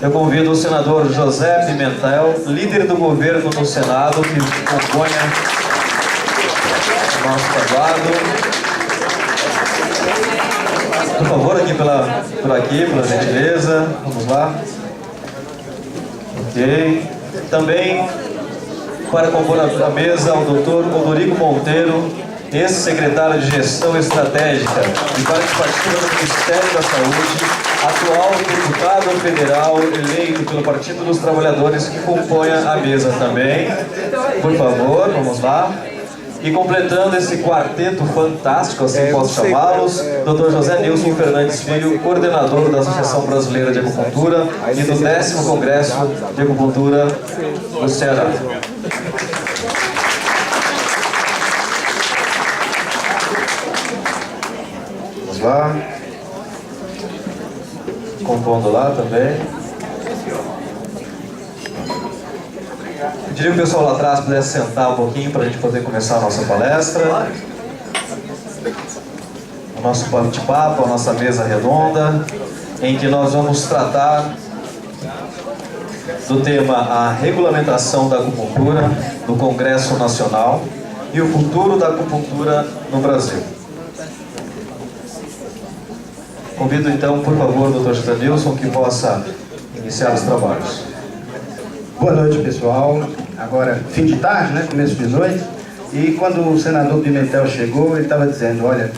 Eu convido o senador José Pimentel, líder do governo no Senado, que componha o nosso tabuado. Por favor, aqui por aqui, pela gentileza. Vamos lá. Ok. Também, para compor a mesa, o doutor Odorico Monteiro, ex-secretário de Gestão Estratégica e participativa do Ministério da Saúde, atual deputado federal eleito pelo Partido dos Trabalhadores, que compõe a mesa também. Por favor, vamos lá. E completando esse quarteto fantástico, assim posso chamá-los, Dr. José Nilson Fernandes Filho, coordenador da Associação Brasileira de Acupuntura e do 10º Congresso de Acupuntura do Ceará. Vamos lá. Compondo lá também. Pediria que o pessoal lá atrás pudesse sentar um pouquinho para a gente poder começar a nossa palestra. O nosso bate-papo, a nossa mesa redonda, em que nós vamos tratar do tema a regulamentação da acupuntura no Congresso Nacional e o futuro da acupuntura no Brasil. Convido então, por favor, o Dr. José Nilson, que possa iniciar os trabalhos. Boa noite, pessoal. Agora, fim de tarde, né? Começo de noite. E quando o senador Pimentel chegou, ele estava dizendo, olha,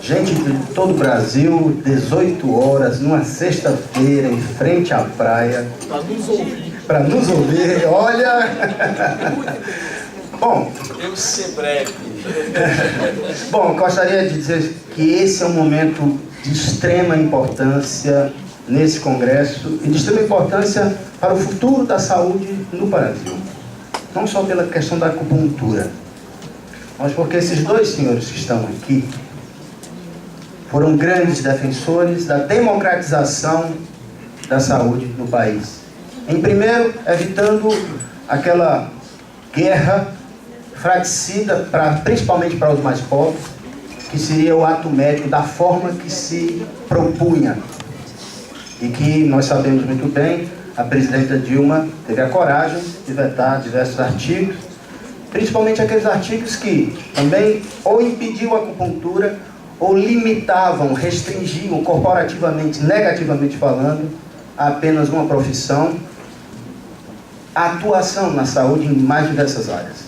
gente de todo o Brasil, 18 horas, numa sexta-feira, em frente à praia. Para nos ouvir, olha... Bom... Eu ser breve. Bom, gostaria de dizer que esse é um momento de extrema importância nesse congresso e de extrema importância para o futuro da saúde no Brasil. Não só pela questão da acupuntura, mas porque esses dois senhores que estão aqui foram grandes defensores da democratização da saúde no país. Em primeiro, evitando aquela guerra fratricida, principalmente para os mais pobres, que seria o ato médico da forma que se propunha. E que nós sabemos muito bem, a presidenta Dilma teve a coragem de vetar diversos artigos, principalmente aqueles artigos que também ou impediam a acupuntura, ou limitavam, restringiam corporativamente, negativamente falando, a apenas uma profissão, a atuação na saúde em mais diversas áreas.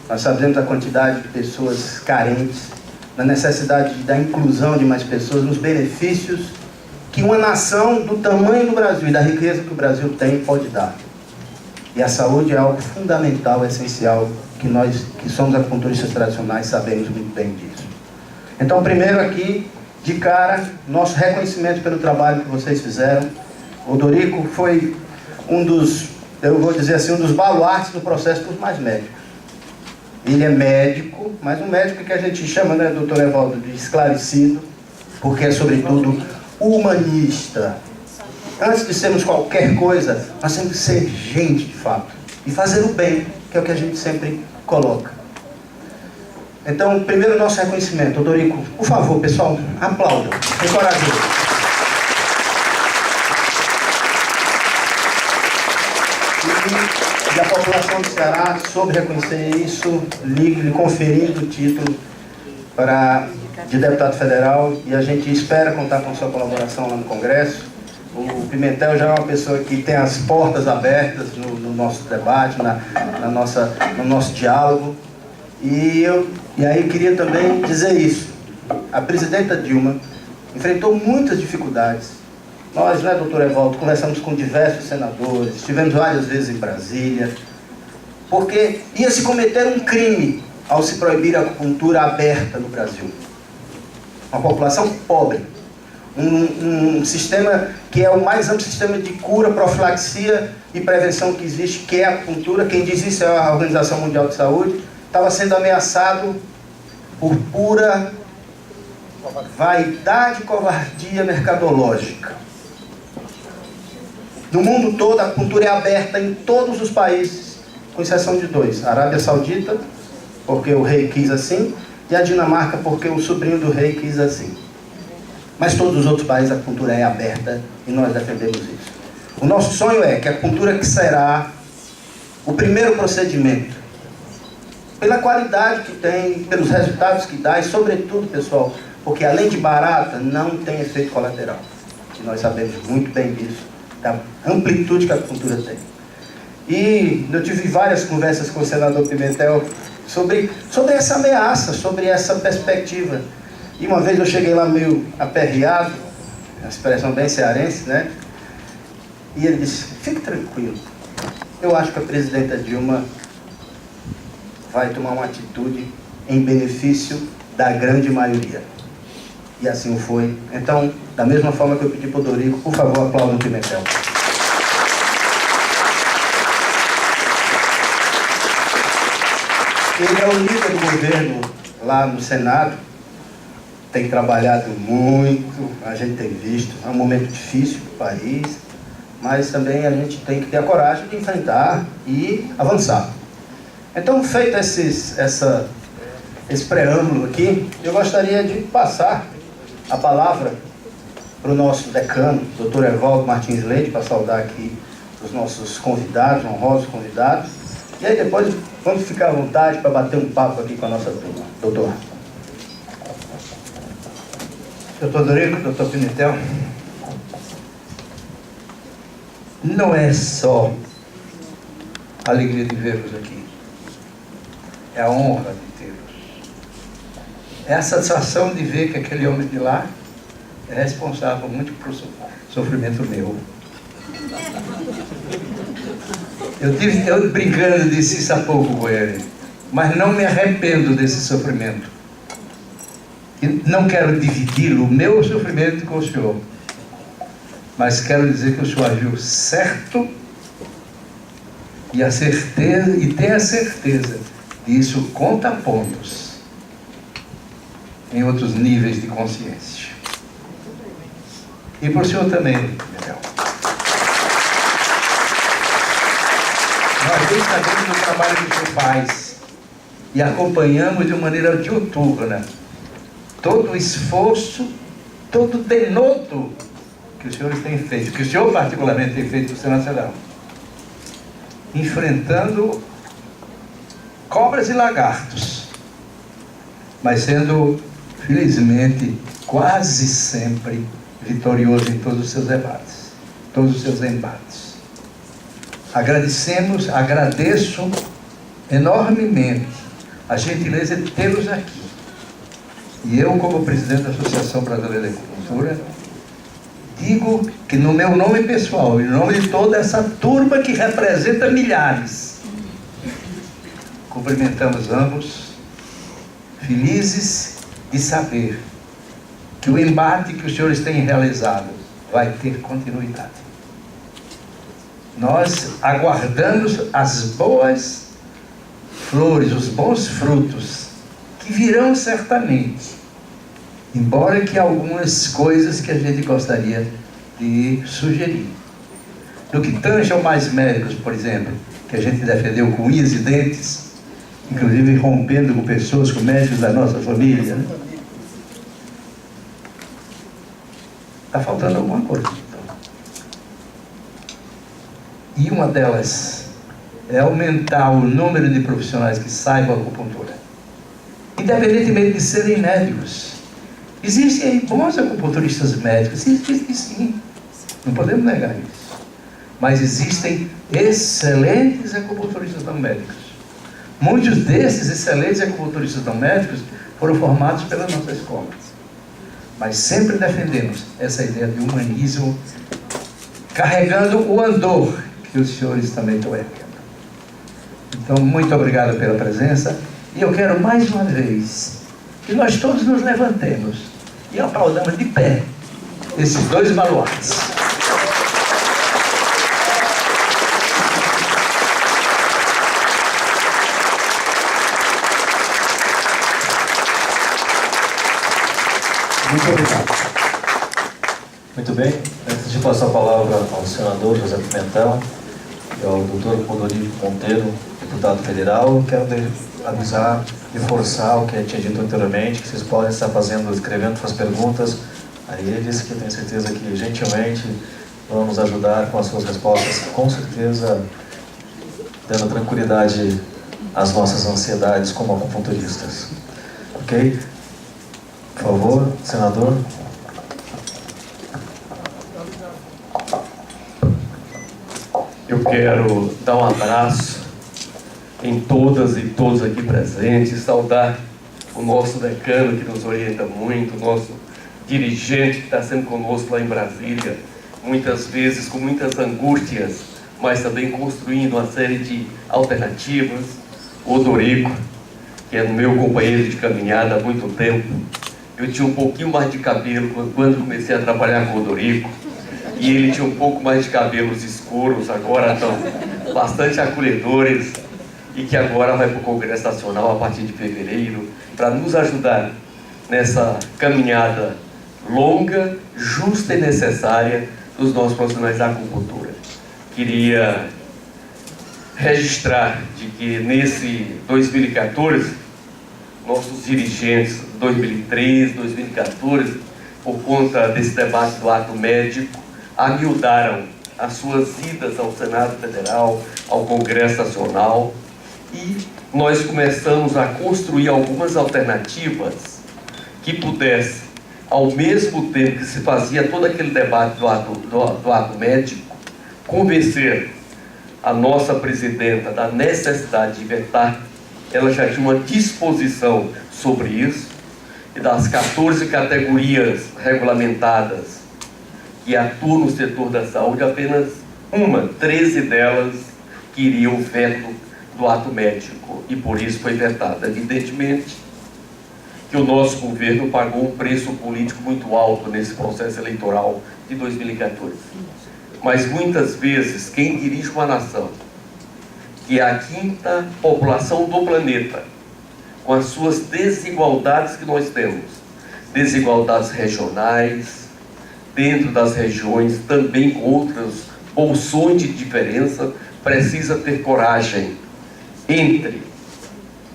Nós sabemos a quantidade de pessoas carentes, da necessidade da inclusão de mais pessoas, nos benefícios que uma nação do tamanho do Brasil e da riqueza que o Brasil tem pode dar. E a saúde é algo fundamental, essencial, que nós que somos acupunturistas tradicionais sabemos muito bem disso. Então, primeiro aqui, de cara, nosso reconhecimento pelo trabalho que vocês fizeram. O Odorico foi um dos, eu vou dizer assim, um dos baluartes do processo dos mais médicos. Ele é médico, mas um médico que a gente chama, né, doutor Evaldo, de esclarecido, porque é, sobretudo, humanista. Antes de sermos qualquer coisa, nós temos que ser gente de fato e fazer o bem, que é o que a gente sempre coloca. Então, primeiro nosso reconhecimento. Odorico, por favor, pessoal, aplaudam, encorajem. E a população do Ceará soube reconhecer isso, lhe conferindo o título de deputado federal, e a gente espera contar com sua colaboração lá no Congresso. O Pimentel já é uma pessoa que tem as portas abertas no nosso debate, no nosso diálogo. E aí queria também dizer isso. A presidenta Dilma enfrentou muitas dificuldades. Nós, né, doutor Evaldo, conversamos com diversos senadores, estivemos várias vezes em Brasília, porque ia se cometer um crime ao se proibir a acupuntura aberta no Brasil. Uma população pobre, um sistema que é o mais amplo sistema de cura, profilaxia e prevenção que existe, que é a acupuntura. Quem diz isso é a Organização Mundial de Saúde. Estava sendo ameaçado por pura vaidade e covardia mercadológica. No mundo todo, a acupuntura é aberta em todos os países, com exceção de dois: a Arábia Saudita, porque o rei quis assim, e a Dinamarca, porque o sobrinho do rei quis assim. Mas todos os outros países a acupuntura é aberta e nós defendemos isso. O nosso sonho é que a acupuntura, que será o primeiro procedimento, pela qualidade que tem, pelos resultados que dá e, sobretudo, pessoal, porque além de barata, não tem efeito colateral. E nós sabemos muito bem disso, da amplitude que a acupuntura tem. E eu tive várias conversas com o senador Pimentel sobre essa ameaça, sobre essa perspectiva. E uma vez eu cheguei lá meio aperreado, a expressão bem cearense, né? E ele disse: fique tranquilo, eu acho que a presidenta Dilma vai tomar uma atitude em benefício da grande maioria. E assim foi. Então, da mesma forma que eu pedi para o Dorico, por favor, aplaudam o Pimentel. Ele é o líder do governo lá no Senado, tem trabalhado muito, a gente tem visto, é um momento difícil para o país, mas também a gente tem que ter a coragem de enfrentar e avançar. Então, feito esse preâmbulo aqui, eu gostaria de passar a palavra para o nosso decano, Dr. Evaldo Martins Leite, para saudar aqui os nossos convidados, honrosos convidados. E aí depois vamos ficar à vontade para bater um papo aqui com a nossa turma. Doutor. Doutor Dorico, doutor Pimentel, não é só a alegria de vê-los aqui, é a honra de tê-los. É a satisfação de ver que aquele homem de lá é responsável muito por sofrimento meu. Eu brincando disse isso há pouco com ele, mas não me arrependo desse sofrimento. E não quero dividi-lo, o meu sofrimento, com o senhor, mas quero dizer que o senhor agiu certo e tenha a certeza que isso conta pontos em outros níveis de consciência. E por senhor também, Miguel. Nós bem sabemos do trabalho que o senhor faz e acompanhamos de maneira diuturna todo o esforço, todo o denoto que os senhores têm feito, que o senhor particularmente tem feito no Senado Federal, enfrentando cobras e lagartos, mas sendo, felizmente, quase sempre vitorioso em todos os seus debates, todos os seus embates. Agradeço enormemente a gentileza de tê-los aqui. E eu, como presidente da Associação Brasileira de Acupuntura, digo que no meu nome pessoal, em nome de toda essa turma que representa milhares, cumprimentamos ambos, felizes de saber que o embate que os senhores têm realizado vai ter continuidade. Nós aguardamos as boas flores, os bons frutos, que virão certamente, embora que algumas coisas que a gente gostaria de sugerir. No que tange ao mais médicos, por exemplo, que a gente defendeu com unhas e dentes, inclusive rompendo com pessoas, com médicos da nossa família, né? Está faltando alguma coisa. Então. E uma delas é aumentar o número de profissionais que saibam acupuntura, independentemente de serem médicos. Existem aí bons acupunturistas médicos, existem sim, não podemos negar isso. Mas existem excelentes acupunturistas não médicos. Muitos desses excelentes acupunturistas não médicos foram formados pela nossa escola. Mas sempre defendemos essa ideia de humanismo, carregando o andor que os senhores também estão erguendo. Então, muito obrigado pela presença. E eu quero mais uma vez que nós todos nos levantemos e aplaudamos de pé esses dois baluartes. Muito obrigado. Muito bem, antes de passar a palavra ao senador José Pimentel e ao doutor Odorico Monteiro, deputado federal, quero avisar, reforçar o que eu tinha dito anteriormente, que vocês podem estar escrevendo suas perguntas a eles, que eu tenho certeza que gentilmente vão nos ajudar com as suas respostas, com certeza dando tranquilidade às nossas ansiedades como acupunturistas. Ok? Por favor, senador. Eu quero dar um abraço em todas e todos aqui presentes, saudar o nosso decano que nos orienta muito, o nosso dirigente que está sempre conosco lá em Brasília, muitas vezes com muitas angústias, mas também construindo uma série de alternativas. O Odorico, que é meu companheiro de caminhada há muito tempo. Eu tinha um pouquinho mais de cabelo quando comecei a trabalhar com o Odorico, e ele tinha um pouco mais de cabelos escuros, agora estão bastante acolhedores, e que agora vai para o Congresso Nacional a partir de fevereiro, para nos ajudar nessa caminhada longa, justa e necessária dos nossos profissionais da acupuntura. Queria registrar de que nesse 2014, nossos dirigentes, 2013, 2014, por conta desse debate do ato médico, amiudaram as suas idas ao Senado Federal, ao Congresso Nacional, e nós começamos a construir algumas alternativas que pudessem, ao mesmo tempo que se fazia todo aquele debate do ato médico, convencer a nossa presidenta da necessidade de vetar. Ela já tinha uma disposição sobre isso, e das 14 categorias regulamentadas que atuam no setor da saúde, apenas 13 delas queriam o veto do ato médico, e por isso foi vetada. Evidentemente que o nosso governo pagou um preço político muito alto nesse processo eleitoral de 2014. Mas muitas vezes quem dirige uma nação, que é a 5ª população do planeta, com as suas desigualdades que nós temos, desigualdades regionais, dentro das regiões, também com outros bolsões de diferença, precisa ter coragem entre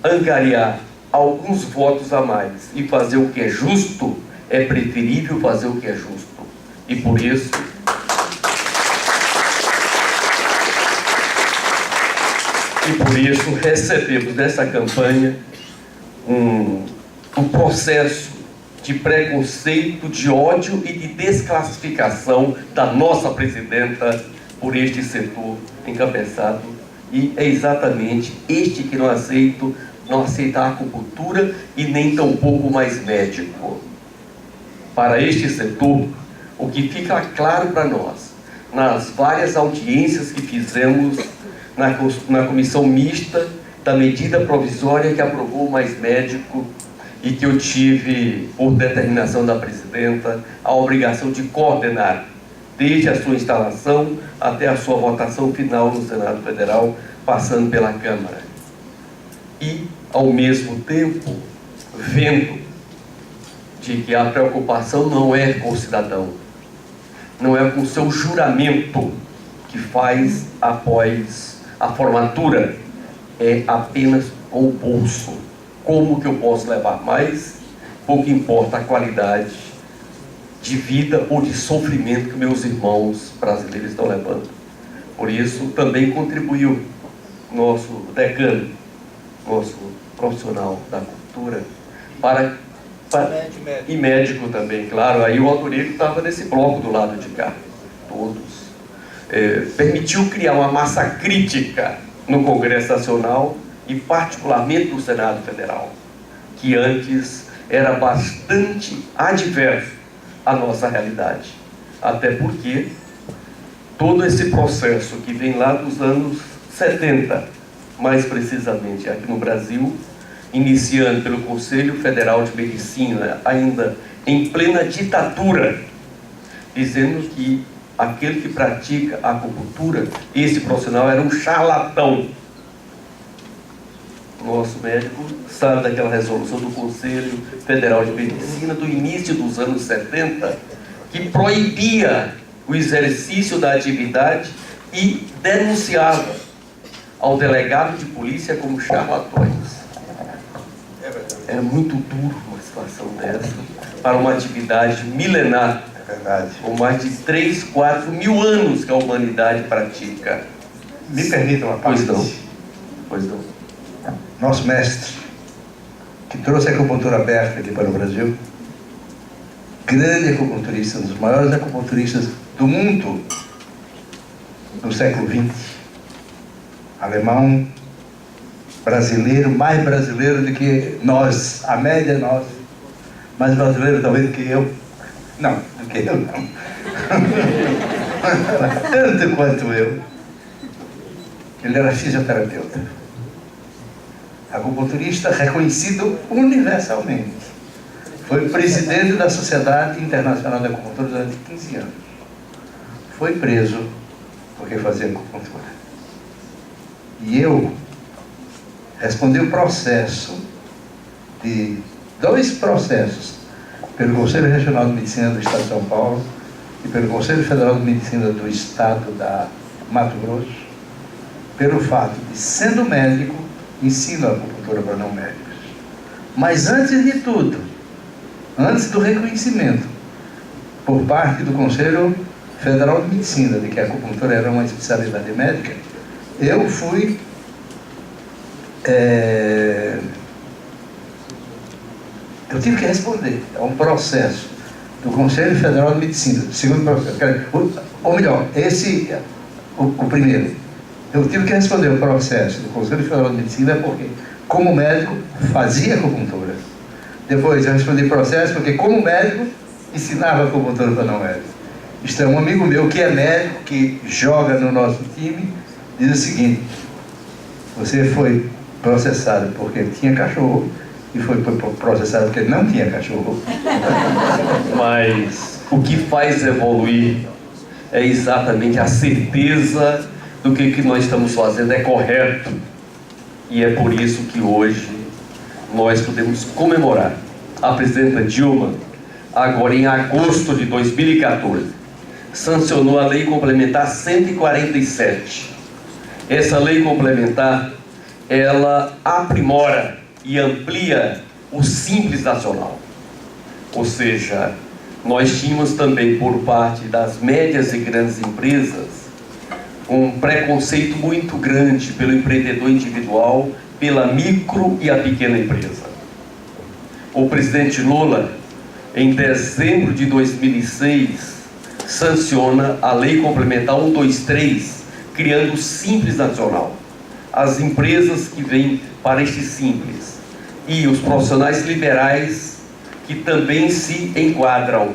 angariar alguns votos a mais e fazer o que é justo. É preferível fazer o que é justo. E por isso, recebemos nessa campanha um processo de preconceito, de ódio e de desclassificação da nossa presidenta por este setor encabeçado. E é exatamente este que não aceita a acupuntura e nem tampouco mais médico. Para este setor, o que fica claro para nós, nas várias audiências que fizemos na comissão mista da medida provisória que aprovou o mais médico, e que eu tive, por determinação da presidenta, a obrigação de coordenar desde a sua instalação até a sua votação final no Senado Federal, passando pela Câmara. E, ao mesmo tempo, vendo de que a preocupação não é com o cidadão, não é com o seu juramento que faz após a formatura, é apenas com o bolso. Como que eu posso levar mais? Pouco importa a qualidade de vida ou de sofrimento que meus irmãos brasileiros estão levando. Por isso, também contribuiu nosso decano, nosso profissional da cultura, e médico também, claro. Aí o Odorico estava nesse bloco do lado de cá, todos. Permitiu criar uma massa crítica no Congresso Nacional e particularmente no Senado Federal, que antes era bastante adverso à nossa realidade. Até porque todo esse processo que vem lá dos anos 70, mais precisamente aqui no Brasil, iniciando pelo Conselho Federal de Medicina, ainda em plena ditadura, dizendo que aquele que pratica a acupuntura, esse profissional era um charlatão. Nosso médico sabe daquela resolução do Conselho Federal de Medicina do início dos anos 70, que proibia o exercício da atividade e denunciava ao delegado de polícia como charlatões. Era muito duro uma situação dessa para uma atividade milenar É verdade. Com mais de 3, 4 mil anos que a humanidade pratica. Me permita uma parte. Pois não. Pois não. Nosso mestre, que trouxe a acupuntura aberta aqui para o Brasil, grande acupunturista, um dos maiores acupunturistas do mundo no século XX, alemão, brasileiro, mais brasileiro do que nós, a média é nós, mais brasileiro talvez do que eu. Não, do que eu não. Tanto quanto eu. Ele era fisioterapeuta. Acupunturista reconhecido universalmente. Foi presidente da Sociedade Internacional de Acupuntura durante 15 anos. Foi preso porque fazia acupuntura. E eu respondi o processo de 2 processos pelo Conselho Regional de Medicina do Estado de São Paulo e pelo Conselho Federal de Medicina do Estado da Mato Grosso, pelo fato de, sendo médico, ensino a acupuntura para não médicos. Mas antes de tudo, antes do reconhecimento por parte do Conselho Federal de Medicina de que a acupuntura era uma especialidade médica, eu fui eu tive que responder a um processo do Conselho Federal de Medicina, segundo processo, ou melhor, o primeiro. Eu tive que responder o processo do Conselho Federal de Medicina porque, como médico, fazia acupuntura. Depois eu respondi o processo porque, como médico, ensinava acupuntura para não médico. Isto é, um amigo meu que é médico, que joga no nosso time, diz o seguinte: você foi processado porque tinha cachorro e foi processado porque não tinha cachorro. Mas o que faz evoluir é exatamente a certeza do que o que nós estamos fazendo é correto. E é por isso que hoje nós podemos comemorar a presidenta Dilma, agora em agosto de 2014, sancionou a Lei Complementar 147. Essa lei complementar, ela aprimora e amplia o Simples Nacional. Ou seja, nós tínhamos também por parte das médias e grandes empresas um preconceito muito grande pelo empreendedor individual, pela micro e a pequena empresa. O presidente Lula, em dezembro de 2006, sanciona a Lei Complementar 123, criando o Simples Nacional. As empresas que vêm para este Simples e os profissionais liberais que também se enquadram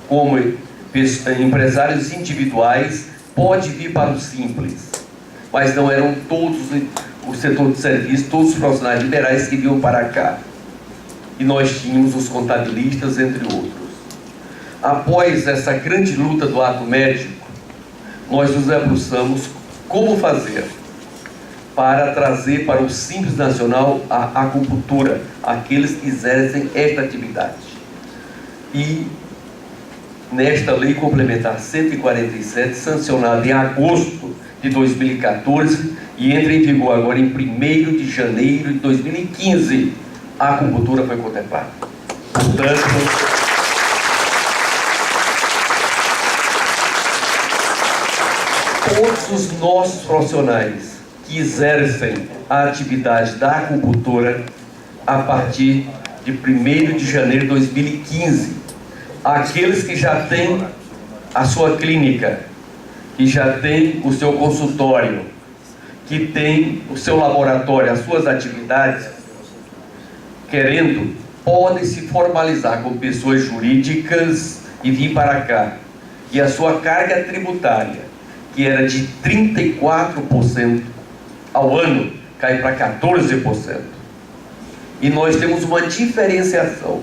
como empresários individuais pode vir para o Simples, mas não eram todos o setor de serviço, todos os profissionais liberais que vinham para cá. E nós tínhamos os contabilistas, entre outros. Após essa grande luta do ato médico, nós nos debruçamos como fazer para trazer para o Simples Nacional a acupuntura, aqueles que exercem esta atividade. E nesta Lei Complementar 147, sancionada em agosto de 2014 e entra em vigor agora em 1º de janeiro de 2015, a acupuntura foi contemplada. Portanto, todos os nossos profissionais que exercem a atividade da acupuntura a partir de 1º de janeiro de 2015, aqueles que já têm a sua clínica, que já têm o seu consultório, que têm o seu laboratório, as suas atividades, querendo, podem se formalizar como pessoas jurídicas e vir para cá. E a sua carga tributária, que era de 34% ao ano, cai para 14%. E nós temos uma diferenciação.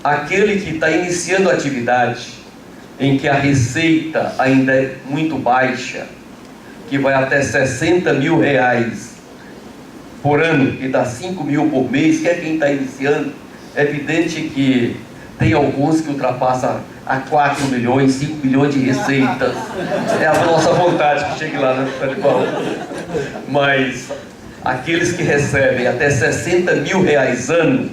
Aquele que está iniciando a atividade, em que a receita ainda é muito baixa, que vai até 60 mil reais por ano, que dá 5 mil por mês, que é quem está iniciando. É evidente que tem alguns que ultrapassam a 4 milhões, 5 milhões de receitas. É a nossa vontade que chegue lá, né, Paulo? Mas aqueles que recebem até 60 mil reais ano,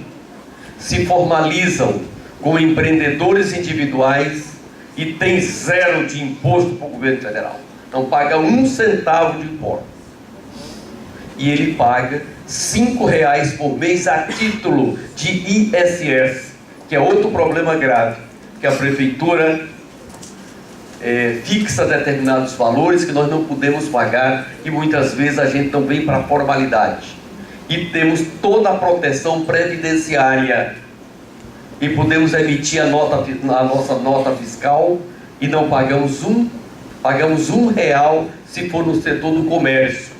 se formalizam com empreendedores individuais e tem 0 de imposto para o governo federal. Não paga 1 centavo de imposto. E ele paga R$ 5,00 por mês a título de ISS, que é outro problema grave, que a prefeitura fixa determinados valores que nós não podemos pagar e muitas vezes a gente não vem para a formalidade. E temos toda a proteção previdenciária e podemos emitir a nossa nota fiscal e não pagamos pagamos R$ 1 se for no setor do comércio.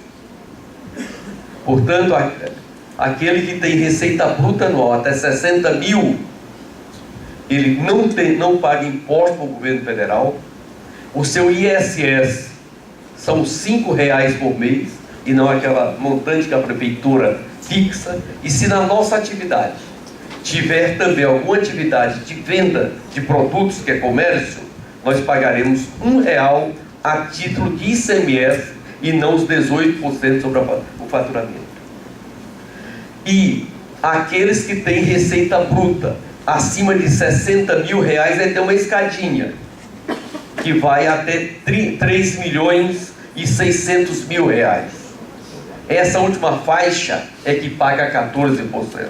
Portanto, aquele que tem receita bruta anual até 60 mil, ele não paga imposto para o governo federal. O seu ISS são R$ 5,00 por mês e não aquela montante que a prefeitura fixa. E se na nossa atividade tiver também alguma atividade de venda de produtos, que é comércio, nós pagaremos R$ 1 a título de ICMS e não os 18% sobre o faturamento. E aqueles que têm receita bruta acima de 60 mil reais, tem uma escadinha que vai até 3 milhões e 600 mil reais. Essa última faixa é que paga 14%.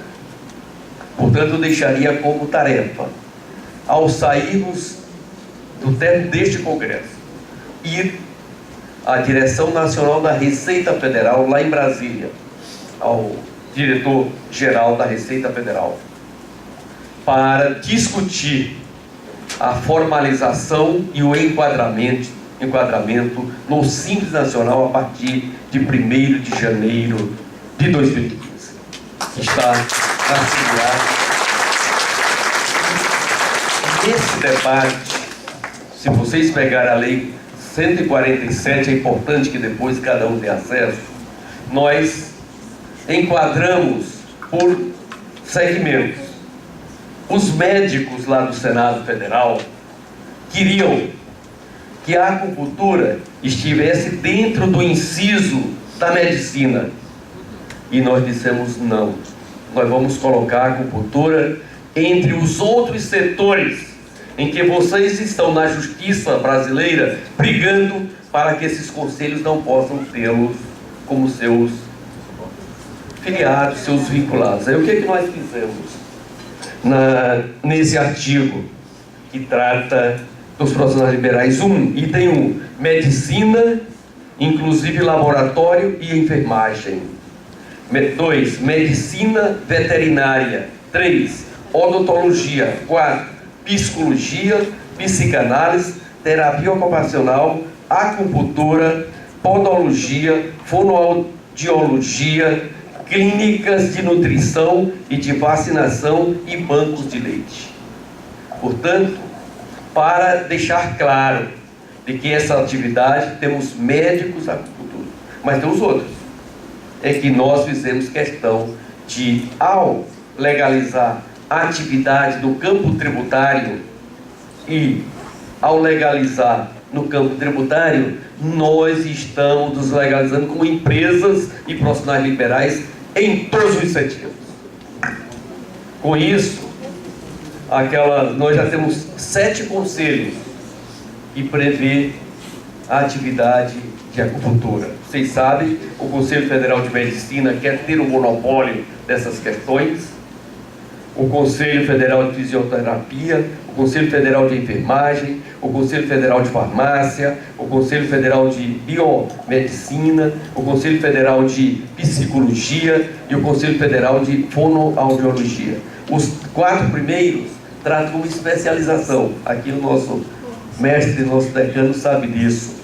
Portanto, eu deixaria como tarefa, ao sairmos do término deste Congresso, ir à Direção Nacional da Receita Federal, lá em Brasília, ao diretor-geral da Receita Federal, para discutir a formalização e o enquadramento no Simples Nacional a partir de 1º de janeiro de 2015. Está assinado. Esse debate, se vocês pegarem a lei 147, é importante que depois cada um tenha acesso, nós enquadramos por segmentos. Os médicos lá do Senado Federal queriam que a acupuntura estivesse dentro do inciso da medicina. E nós dissemos não. Nós vamos colocar a acupuntura entre os outros setores em que vocês estão na justiça brasileira brigando para que esses conselhos não possam tê-los como seus filiados, seus vinculados. Aí o que é que nós fizemos nesse artigo que trata dos profissionais liberais? Item 1, medicina, inclusive laboratório e enfermagem. 2, medicina veterinária. 3, odontologia. 4, psicologia, psicanálise, terapia ocupacional, acupuntura, podologia, fonoaudiologia, clínicas de nutrição e de vacinação e bancos de leite. Portanto, para deixar claro de que essa atividade temos médicos acupuntura, mas tem os outros. É que nós fizemos questão de, ao legalizar a atividade no campo tributário e ao legalizar no campo tributário, nós estamos nos legalizando como empresas e profissionais liberais em todos os sentidos. Com isso, nós já temos 7 conselhos que prevê a atividade de acupuntura. Vocês sabem, o Conselho Federal de Medicina quer ter o monopólio dessas questões, o Conselho Federal de Fisioterapia, o Conselho Federal de Enfermagem, o Conselho Federal de Farmácia, o Conselho Federal de Biomedicina, o Conselho Federal de Psicologia e o Conselho Federal de Fonoaudiologia. Os 4 primeiros tratam como especialização. Aqui o nosso mestre, nosso decano sabe disso.